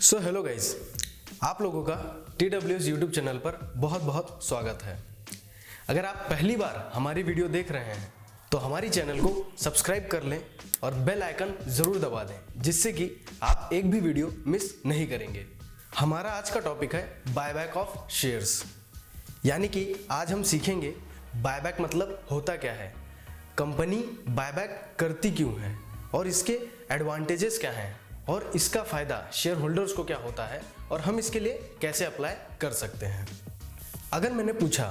So hello guys, आप लोगों का TWS यूट्यूब चैनल पर बहुत बहुत स्वागत है। अगर आप पहली बार हमारी वीडियो देख रहे हैं तो हमारी चैनल को सब्सक्राइब कर लें और बेल आइकन ज़रूर दबा दें, जिससे कि आप एक भी वीडियो मिस नहीं करेंगे। हमारा आज का टॉपिक है बायबैक ऑफ शेयर्स, यानी कि आज हम सीखेंगे बायबैक मतलब होता क्या है, कंपनी बायबैक करती क्यों है और इसके एडवांटेजेस क्या हैं और इसका फ़ायदा शेयर होल्डर्स को क्या होता है और हम इसके लिए कैसे अप्लाई कर सकते हैं। अगर मैंने पूछा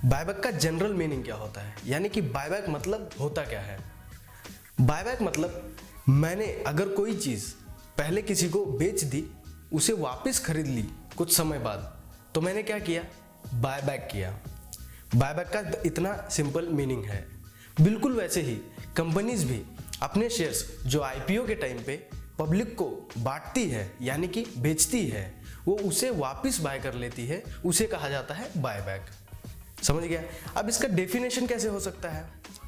बायबैक का जनरल मीनिंग क्या होता है, यानी कि बायबैक मतलब होता क्या है। बायबैक मतलब मैंने अगर कोई चीज़ पहले किसी को बेच दी, उसे वापस खरीद ली कुछ समय बाद, तो मैंने क्या किया, बायबैक किया। बायबैक का इतना सिंपल मीनिंग है। बिल्कुल वैसे ही कंपनीज भी अपने शेयर्स जो IPO के टाइम पे पब्लिक को बांटती है, यानी कि बेचती है, वो उसे वापस बाय कर लेती है, उसे कहा जाता है बायबैक। समझ गया। अब इसका डेफिनेशन कैसे हो सकता है।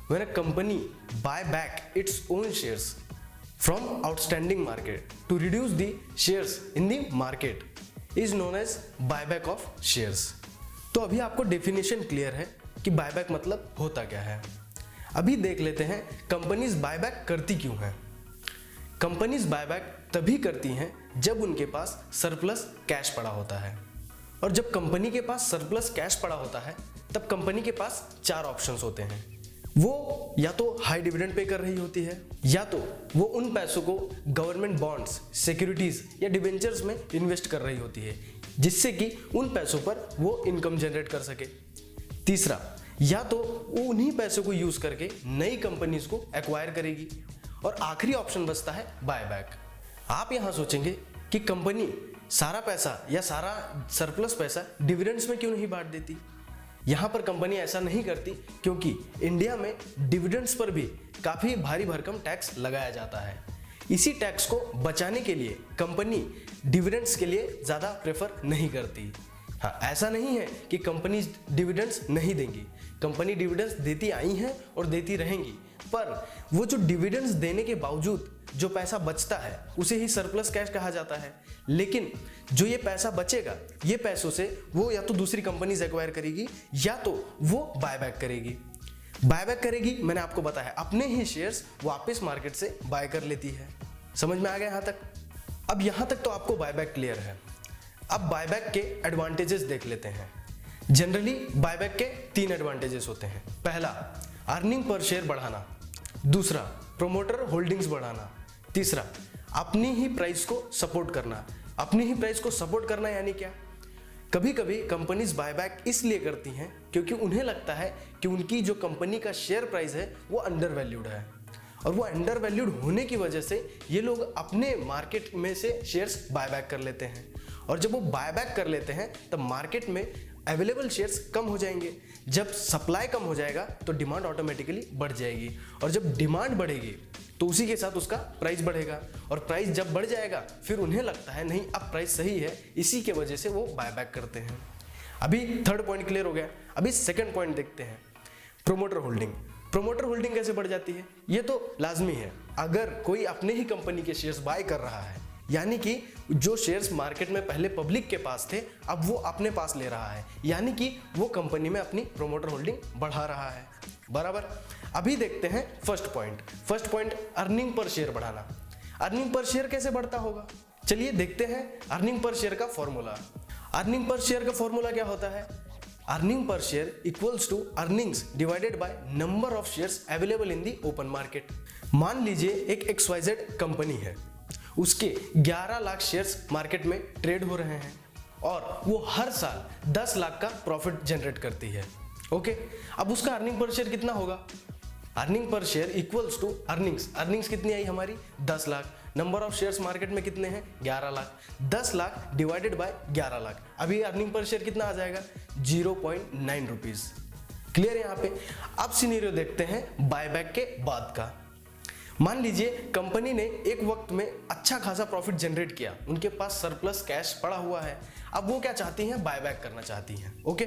When a company buy back its own shares from outstanding market to reduce the shares in the market is known as buyback of shares. तो अभी आपको डेफिनेशन क्लियर है कि बायबैक मतलब होता क्या है। अभी देख लेते हैं कंपनीज बायबैक करती क्यों हैं। कंपनीज बायबैक तभी करती हैं जब उनके पास सरप्लस कैश पड़ा होता है, और जब कंपनी के पास सरप्लस कैश पड़ा होता है तब कंपनी के पास चार ऑप्शंस होते हैं। वो या तो हाई डिविडेंड पे कर रही होती है, या तो वो उन पैसों को गवर्नमेंट बॉन्ड्स, सिक्योरिटीज या डिबेंचर्स में इन्वेस्ट कर रही होती है, जिससे कि उन पैसों पर वो इनकम जनरेट कर सके। तीसरा, या तो वो उन्हीं पैसों को यूज करके नई कंपनीज को एक्वायर करेगी, और आखिरी ऑप्शन बचता है बायबैक। आप यहां सोचेंगे कि कंपनी सारा पैसा या सारा सरप्लस पैसा डिविडेंड्स में क्यों नहीं बांट देती। यहां पर कंपनी ऐसा नहीं करती क्योंकि इंडिया में डिविडेंड्स पर भी काफी भारी भरकम टैक्स लगाया जाता है। इसी टैक्स को बचाने के लिए कंपनी डिविडेंड्स के लिए ज्यादा प्रेफर नहीं करती। हाँ, ऐसा नहीं है कि कंपनी डिविडेंड्स नहीं देंगी, कंपनी डिविडेंड्स देती आई हैं और देती रहेंगी, पर वो जो डिविडेंड्स देने के बावजूद जो पैसा बचता है उसे ही सरप्लस कैश कहा जाता है। लेकिन जो ये पैसा बचेगा, ये पैसों से वो या तो दूसरी कंपनीज एक्वायर करेगी या तो वो बायबैक करेगी। बायबैक करेगी, मैंने आपको बताया, अपने ही शेयर्स वापस मार्केट से बाय कर लेती है। समझ में आ गया यहाँ तक। अब यहाँ तक तो आपको बायबैक क्लियर है। अब बायबैक के एडवांटेजेस देख लेते हैं। जनरली बायबैक के 3 एडवांटेजेस होते हैं। पहला, अर्निंग पर शेयर बढ़ाना। दूसरा, प्रोमोटर होल्डिंग्स बढ़ाना। तीसरा, अपनी ही प्राइस को सपोर्ट करना। अपनी ही प्राइस को सपोर्ट करना यानी क्या, कभी कभी कंपनीज बायबैक इसलिए करती हैं क्योंकि उन्हें लगता है कि उनकी जो कंपनी का शेयर प्राइस है वो अंडर वैल्यूड है, और वो अंडर वैल्यूड होने की वजह से ये लोग अपने मार्केट में से शेयर्स बायबैक कर लेते हैं, और जब वो बायबैक कर लेते हैं तब मार्केट में अवेलेबल शेयर्स कम हो जाएंगे। जब सप्लाई कम हो जाएगा तो डिमांड ऑटोमेटिकली बढ़ जाएगी, और जब डिमांड बढ़ेगी तो उसी के साथ उसका प्राइस बढ़ेगा, और प्राइस जब बढ़ जाएगा फिर उन्हें लगता है नहीं अब प्राइस सही है, इसी के वजह से वो बायबैक करते हैं। अभी थर्ड पॉइंट क्लियर हो गया। अभी सेकंड पॉइंट देखते हैं, प्रोमोटर होल्डिंग। प्रोमोटर होल्डिंग कैसे बढ़ जाती है, ये तो लाजमी है। अगर कोई अपने ही कंपनी के शेयर्स बाय कर रहा है, यानी कि जो शेयर्स मार्केट में पहले पब्लिक के पास थे अब वो अपने पास ले रहा है, यानी कि वो कंपनी में अपनी प्रोमोटर होल्डिंग बढ़ा रहा है। बराबर। अभी देखते हैं first point, earning per share बढ़ाना। अर्निंग पर शेयर कैसे बढ़ता होगा, चलिए देखते हैं अर्निंग पर शेयर का फॉर्मूला। अर्निंग पर शेयर का फॉर्मूला क्या होता है, earning per share equals to earnings divided by number of shares available in the open market. मान लीजिए एक XYZ कंपनी है, उसके 11 लाख शेयर्स मार्केट में ट्रेड हो रहे हैं और वो हर साल 10 लाख का प्रॉफिट जनरेट करती है। ओके, अब उसका अर्निंग पर शेयर कितना होगा, earning per share equals to earnings कितनी आई हमारी 10 lakh, number of shares market में कितने हैं 11 लाख, 10 लाख डिवाइडेड बाय 11 लाख, अभी अर्निंग पर शेयर कितना आ जाएगा 0.9 रुपीज। क्लियर यहाँ पे। अब सिनेरियो देखते हैं बायबैक के बाद का। मान लीजिए कंपनी ने एक वक्त में अच्छा खासा प्रॉफिट जनरेट किया, उनके पास सरप्लस कैश पड़ा हुआ है, अब वो क्या चाहती हैं, बायबैक करना चाहती हैं। ओके,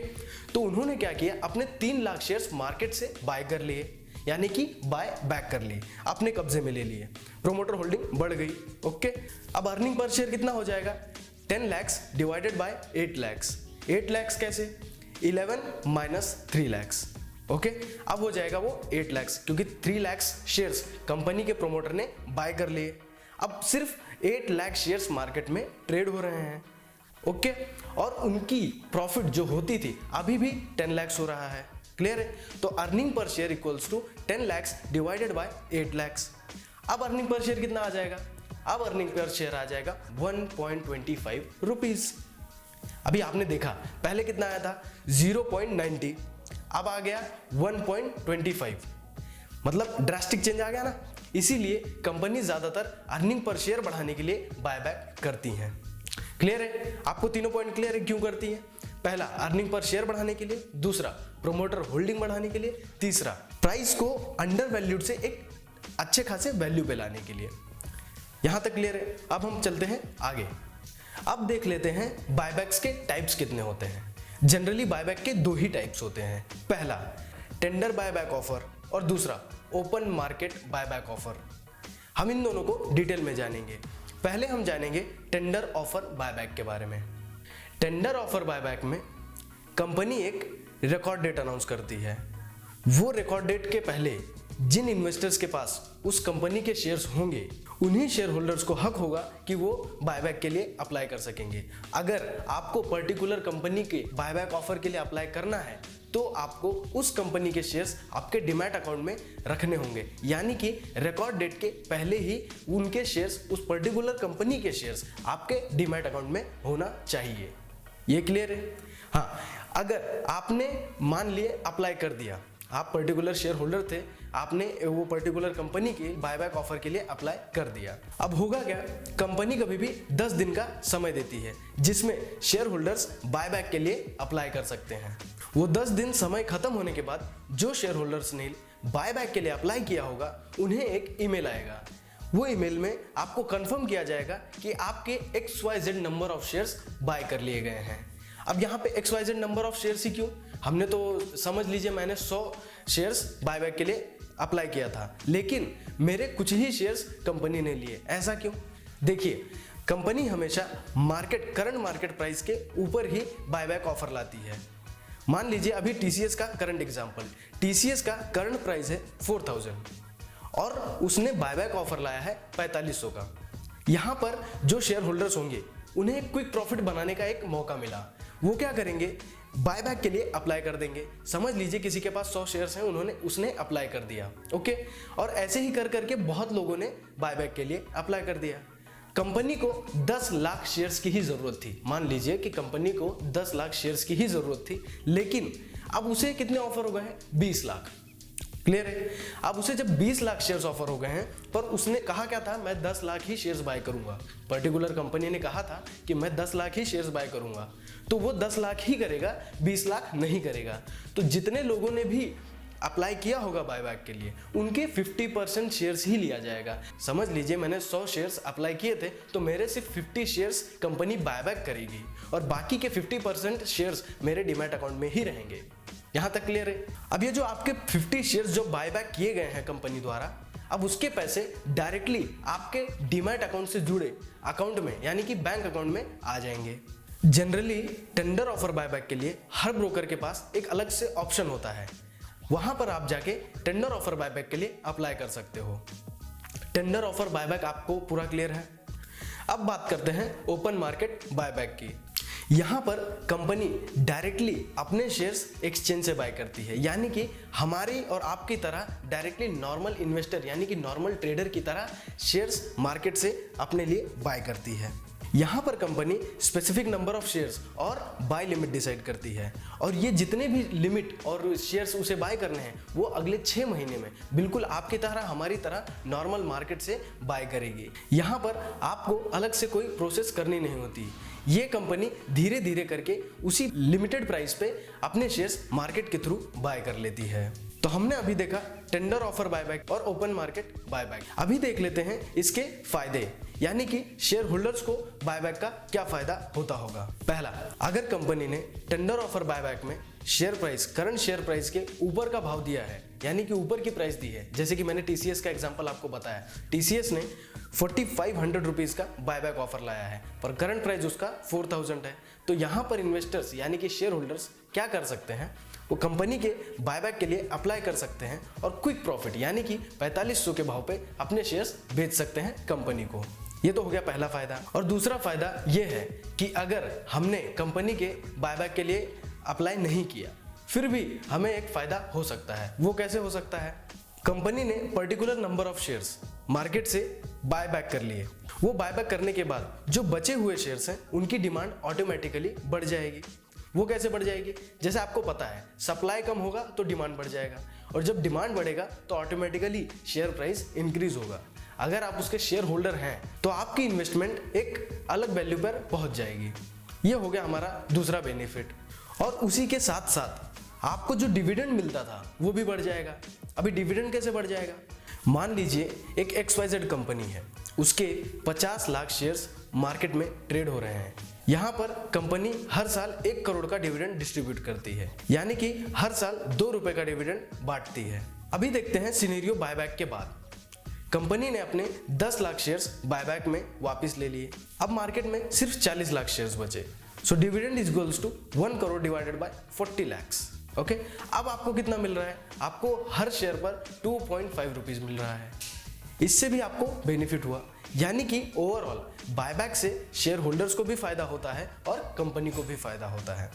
तो उन्होंने क्या किया, अपने 3 लाख शेयर्स मार्केट से बाय कर लिए, यानी कि बाय बैक कर लिए, अपने कब्जे में ले लिए, प्रोमोटर होल्डिंग बढ़ गई। ओके, अब अर्निंग पर शेयर कितना हो जाएगा, 10 lakhs divided by 8 lakhs। 8 lakhs कैसे? 11 माइनस 3 lakhs। ओके, अब हो जाएगा वो 8 lakhs, क्योंकि 3 lakhs शेयर्स कंपनी के प्रोमोटर ने बाय कर लिए। अब सिर्फ 8 लाख शेयर्स मार्केट में ट्रेड हो रहे हैं। ओके, और उनकी प्रॉफिट जो होती थी अभी भी 10 lakhs हो रहा है। क्लियर है? तो earning per share equals to 10 lakhs divided by 8 lakhs। अब अर्निंग पर शेयर कितना आ जाएगा? अब अर्निंग पर शेयर आ जाएगा 1.25 रुपीज। अभी आपने देखा पहले कितना आया था 0.90, अब आ गया 1.25, मतलब ड्रास्टिक चेंज आ गया ना। इसीलिए कंपनी ज्यादातर अर्निंग पर शेयर बढ़ाने के लिए बायबैक करती हैं। क्लियर है? आपको तीनों पॉइंट क्लियर है क्यों करती है? पहला अर्निंग पर शेयर बढ़ाने के लिए, दूसरा प्रोमोटर होल्डिंग बढ़ाने के लिए, तीसरा प्राइस को अंडर वैल्यूड से एक अच्छे खासे वैल्यू पे लाने के लिए। यहां तक क्लियर है? अब हम चलते हैं आगे। अब देख लेते हैं बायबैक्स के टाइप्स कितने होते हैं। जनरली बायबैक के दो ही टाइप्स होते हैं। पहला टेंडर बायबैक ऑफर और दूसरा ओपन मार्केट बायबैक ऑफर। हम इन दोनों को डिटेल में जानेंगे। पहले हम जानेंगे टेंडर ऑफर बायबैक के बारे में। टेंडर ऑफर बायबैक में कंपनी एक रिकॉर्ड डेट अनाउंस करती है। वो रिकॉर्ड डेट के पहले जिन इन्वेस्टर्स के पास उस कंपनी के शेयर्स होंगे उन्हीं शेयर होल्डर्स को हक होगा कि वो बायबैक के लिए अप्लाई कर सकेंगे। अगर आपको पर्टिकुलर कंपनी के बायबैक ऑफर के लिए अप्लाई करना है तो आपको उस कंपनी के शेयर्स आपके डीमैट अकाउंट में रखने होंगे, यानी कि रिकॉर्ड डेट के पहले ही उनके शेयर्स, उस पर्टिकुलर कंपनी के शेयर्स आपके डीमैट अकाउंट में होना चाहिए। ये क्लियर है? हाँ, अगर आपने मान लिए अप्लाई कर दिया, आप पर्टिकुलर शेयर होल्डर थे, आपने वो पर्टिकुलर कंपनी के बायबैक ऑफर के लिए अप्लाई कर दिया। अब होगा क्या, कंपनी कभी भी 10 दिन का समय देती है जिसमें शेयर होल्डर्स बायबैक के लिए अप्लाई कर सकते हैं। वो 10 दिन समय खत्म होने के बाद जो शेयर होल्डर्स ने बायबैक के लिए अप्लाई किया होगा उन्हें एक ईमेल आएगा। वो ईमेल में आपको कंफर्म किया जाएगा कि आपके XYZ number of shares buy कर लिए गए हैं। अब यहाँ पे XYZ नंबर ऑफ शेयर्स ही क्यों? हमने तो समझ लीजिए मैंने 100 शेयर्स बायबैक के लिए अप्लाई किया था, लेकिन मेरे कुछ ही शेयर्स कंपनी ने लिए। ऐसा क्यों? देखिए, कंपनी हमेशा करंट मार्केट प्राइस के ऊपर ही बायबैक ऑफर लाती है। मान लीजिए अभी TCS का करंट एग्जांपल, TCS का करंट प्राइस है 4000 और उसने बायबैक ऑफर लाया है 4500 का। यहां पर जो शेयर होल्डर्स होंगे उन्हें क्विक प्रॉफिट बनाने का एक मौका मिला। वो क्या करेंगे, बायबैक के लिए अप्लाई कर देंगे। समझ लीजिए किसी के पास 100 शेयर्स हैं, उसने अप्लाई कर दिया। ओके, और ऐसे ही कर करके बहुत लोगों ने बायबैक के लिए अप्लाई कर दिया। कंपनी को 10 लाख शेयर्स की ही जरूरत थी। मान लीजिए कि कंपनी को 10 लाख शेयर्स की ही जरूरत थी, लेकिन अब उसे कितने ऑफर हो गए हैं? 20 लाख। क्लियर है? अब उसे जब 20 लाख शेयर्स ऑफर हो गए हैं, पर उसने कहा क्या था, मैं 10 लाख ही शेयर्स बाय करूंगा। पर्टिकुलर कंपनी ने कहा था कि मैं 10 लाख ही शेयर्स बाय करूंगा, तो वो 10 लाख ही करेगा, 20 लाख नहीं करेगा। तो जितने लोगों ने भी अप्लाई किया होगा बायबैक के लिए उनके 50% शेयर्स ही लिया जाएगा। समझ लीजिए मैंने 100 शेयर्स अप्लाई किए थे, तो मेरे सिर्फ 50 शेयर्स कंपनी बायबैक करेगी और बाकी के 50% शेयर्स मेरे डीमैट अकाउंट में ही रहेंगे। यहां तक क्लियर है? अब ये जो आपके 50 शेयर्स जो बायबैक किए गए हैं कंपनी द्वारा, अब उसके पैसे डायरेक्टली आपके डीमैट अकाउंट से जुड़े अकाउंट में, यानी कि बैंक अकाउंट में आ जाएंगे। जनरली टेंडर ऑफर बायबैक के लिए हर ब्रोकर के पास एक अलग से ऑप्शन होता है, वहां पर आप जाके टेंडर ऑफर बायबैक के लिए अप्लाई कर सकते हो। टेंडर ऑफर बायबैक आपको पूरा क्लियर है? अब बात करते हैं ओपन मार्केट बायबैक की। यहां पर कंपनी डायरेक्टली अपने शेयर्स एक्सचेंज से बाय करती है, यानी कि हमारी और आपकी तरह डायरेक्टली नॉर्मल इन्वेस्टर यानी कि नॉर्मल ट्रेडर की तरह शेयर्स मार्केट से अपने लिए बाय करती है। यहां पर company specific number of shares और बाय लिमिट डिसाइड करती है, और ये जितने भी लिमिट और शेयर्स उसे बाय करने हैं वो अगले 6 महीने में बिल्कुल आपकी तरह हमारी तरह नॉर्मल मार्केट से बाय करेगी। यहां पर आपको अलग से कोई प्रोसेस करनी नहीं होती। ये कंपनी धीरे धीरे करके उसी लिमिटेड प्राइस पे अपने शेयर्स मार्केट के थ्रू बाय कर लेती है। तो हमने अभी देखा टेंडर ऑफर बायबैक और ओपन मार्केट बायबैक। अभी देख लेते हैं इसके फायदे, यानी कि शेयर होल्डर्स को बायबैक का क्या फायदा होता होगा। पहला, अगर कंपनी ने टेंडर ऑफर बायबैक में share price current share price के ऊपर का भाव दिया है, यानी कि ऊपर की प्राइस दी है, जैसे कि मैंने टीसीएस का एग्जांपल आपको बताया, टीसीएस ने 4500 रुपीज़ का बायबैक ऑफर लाया है पर करंट प्राइस उसका 4000 है। तो यहाँ पर इन्वेस्टर्स यानी कि शेयर होल्डर्स क्या कर सकते हैं, वो कंपनी के बायबैक के लिए अप्लाई कर सकते हैं और क्विक प्रॉफिट यानी कि 4500 के भाव पे अपने शेयर्स बेच सकते हैं कंपनी को। ये तो हो गया पहला फायदा। और दूसरा फायदा ये है कि अगर हमने कंपनी के बायबैक के लिए अप्लाई नहीं किया फिर भी हमें एक फायदा हो सकता है। वो कैसे हो सकता है, कंपनी ने particular number of shares market से बायबैक कर लिए, वो बायबैक करने के बाद जो बचे हुए शेयर्स हैं उनकी डिमांड ऑटोमेटिकली बढ़ जाएगी। वो कैसे बढ़ जाएगी, जैसे आपको पता है सप्लाई कम होगा तो डिमांड बढ़ जाएगा और जब डिमांड बढ़ेगा तो ऑटोमेटिकली शेयर प्राइस इंक्रीज होगा। अगर आप उसके शेयर होल्डर हैं तो आपकी इन्वेस्टमेंट एक अलग वैल्यू पर पहुंच जाएगी। ये हो गया हमारा दूसरा बेनिफिट। और उसी के साथ साथ आपको जो डिविडेंड मिलता था वो भी बढ़ जाएगा। अभी डिविडेंड कैसे बढ़ जाएगा, मान लीजिए एक XYZ कंपनी है, उसके 50 लाख शेयर्स मार्केट में ट्रेड हो रहे हैं। यहाँ पर कंपनी हर साल 1 करोड़ का डिविडेंड डिस्ट्रीब्यूट करती है, यानी कि हर साल 2 रुपए का डिविडेंड बांटती है। अभी देखते हैं सिनेरियो बायबैक के बाद। कंपनी ने अपने 10 लाख शेयर्स बायबैक में वापस ले लिए, अब मार्केट में सिर्फ 40 लाख शेयर्स बचे। So dividend is equals to 1 crore divided by 40 lakhs। Okay, अब आपको कितना मिल रहा है, आपको हर शेयर पर 2.5 रुपीज मिल रहा है। इससे भी आपको बेनिफिट हुआ, यानी कि ओवरऑल बायबैक से शेयर होल्डर्स को भी फायदा होता है और कंपनी को भी फायदा होता है।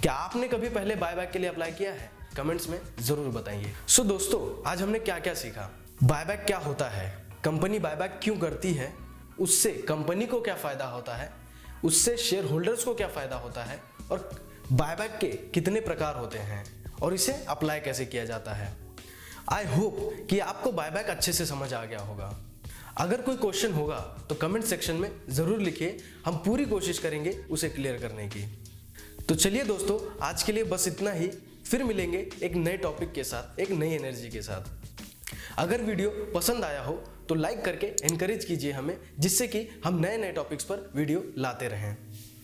क्या आपने कभी पहले बायबैक के लिए अप्लाई किया है, कमेंट्स में जरूर बताइए। सो दोस्तों, आज हमने क्या क्या सीखा, बायबैक क्या होता है, कंपनी बायबैक क्यों करती है, उससे कंपनी को क्या फायदा होता है, उससे शेयर होल्डर्स को क्या फायदा होता है, और बायबैक के कितने प्रकार होते हैं और इसे अप्लाई कैसे किया जाता है। आई होप कि आपको बायबैक अच्छे से समझ आ गया होगा। अगर कोई क्वेश्चन होगा तो कमेंट सेक्शन में ज़रूर लिखिए, हम पूरी कोशिश करेंगे उसे क्लियर करने की। तो चलिए दोस्तों, आज के लिए बस इतना ही, फिर मिलेंगे एक नए टॉपिक के साथ, एक नई एनर्जी के साथ। अगर वीडियो पसंद आया हो तो लाइक करके एनकरेज कीजिए हमें, जिससे कि हम नए नए टॉपिक्स पर वीडियो लाते रहें।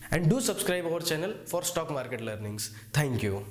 And do subscribe our channel for stock market learnings. Thank you.